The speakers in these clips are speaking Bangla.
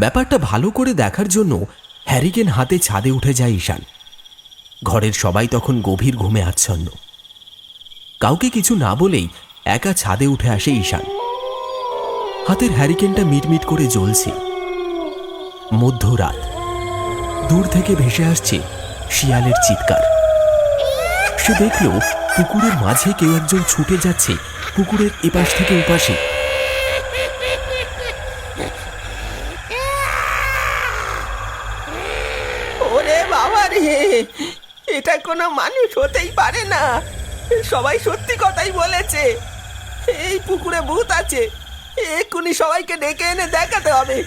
ব্যাপারটা ভালো করে দেখার জন্য হ্যারিকেন হাতে ছাদে উঠে যায় ঈশান। ঘরের সবাই তখন গভীর ঘুমে আচ্ছন্ন। কাউকে কিছু না বলেই একা ছাদে উঠে আসে ঈশান। হাতের হ্যারিকেনটা মিটমিট করে জ্বলছে। মধ্যরাত, দূর থেকে ভেসে আসছে শিয়ালের চিৎকার। সে দেখল পুকুরের মাঝে কেউ একজন ছুটে যাচ্ছে পুকুরের এপাশ থেকে ওপাশে। ওরে বাবা রে, এটা কোনো মানুষ হতেই পারে না। সবাই সত্যি কথাই বলেছে, এই পুকুরে ভূত আছে। এক্ষুনি সবাইকে ডেকে এনে দেখাতে হবে।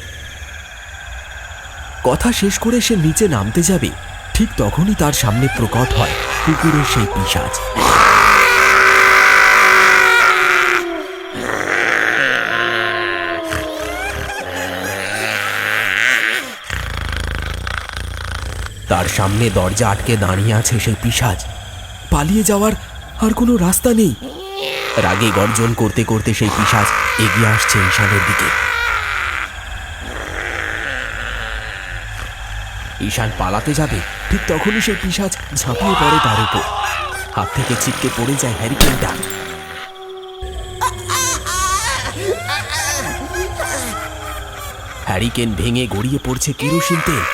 কথা শেষ করে সে নিচে নামতে যাবে, ঠিক তখনই তার সামনে প্রকট হয় পুকুরের সেই পিশাচ। তার সামনে দরজা আটকে দাঁড়িয়ে আছে সেই পিশাচ। পালিয়ে যাওয়ার আর কোনো রাস্তা নেই। রাগে গর্জন করতে করতে সেই পিশাচ এগিয়ে আসছে ঈশানের দিকে। ঈশান পালাতে যাবে, ঠিক তখনই সেই পিশাচ ঝাঁপিয়ে পড়ে তার উপর। হাত থেকে ছিটকে পড়ে যায় হ্যারিকেনটা। হ্যারিকেন ভেঙে গড়িয়ে পড়ছে কেরোসিন তেল।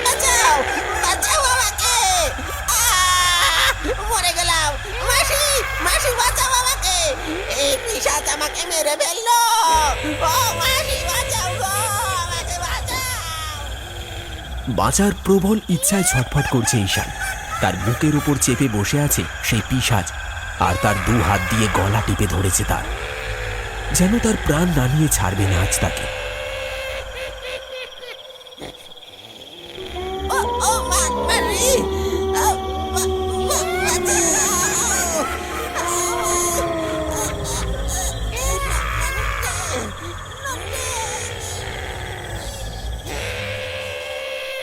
বাঁচাও, বাঁচাও আমাকে! মরে গেলাম। মাসি, মাসি বাঁচাও আমাকে! এই পিশাচ আমাকে মেরে ফেললো। ও মাসি, বাঁচাও গো, আমাকে বাঁচাও! বাঁচার প্রবল ইচ্ছায় ছটফট করছে ঈশান। তার বুকের উপর চেপে বসে আছে সেই পিশাচ, আর তার দু হাত দিয়ে গলা টিপে ধরেছে তার, যেন তার প্রাণ না নিয়ে ছাড়বে না আজ তাকে। ও ও মাসি, বাঁচাও!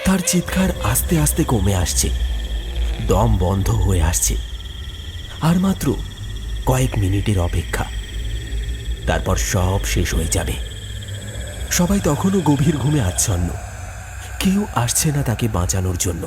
তার চিৎকার আস্তে আস্তে কমে আসছে, দম বন্ধ হয়ে আসছে। আর মাত্র কয়েক মিনিটের অপেক্ষা, তারপর সব শেষ হয়ে যাবে। সবাই তখনও গভীর ঘুমে আচ্ছন্ন। কেউ আসছে না তাকে বাঁচানোর জন্য।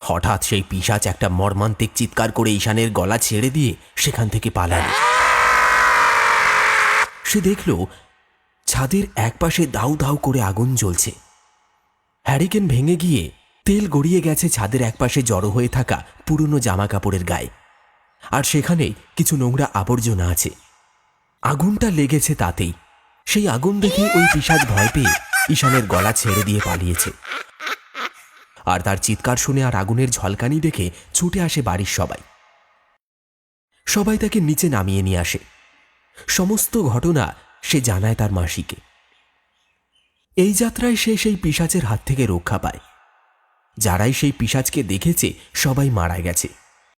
হঠাৎ সেই পিশাচ একটা মর্মান্তিক চিৎকার করে ঈশানের গলা ছেড়ে দিয়ে সেখান থেকে পালাল। সে দেখল ছাদের একপাশে দাউ দাউ করে আগুন জ্বলছে। হ্যারিকেন ভেঙে গিয়ে তেল গড়িয়ে গেছে ছাদের একপাশে জড়ো হয়ে থাকা পুরনো জামা কাপড়ের গায়ে, আর সেখানে কিছু নোংরা আবর্জনা আছে। আগুনটা লেগেছে তাতেই। সেই আগুন দেখে ওই পিশাচ ভয় পেয়ে ঈশানের গলা ছেড়ে দিয়ে পালিয়েছে। আর তার চিৎকার শুনে আর আগুনের ঝলকানি দেখে ছুটে আসে বাড়ির সবাই। সবাই তাকে নিচে নামিয়ে নিয়ে আসে। সমস্ত ঘটনা সে জানায় তার মাসিকে। এই যাত্রায় সে সেই পিশাচের হাত থেকে রক্ষা পায়। যারাই সেই পিশাচকে দেখেছে সবাই মারা গেছে।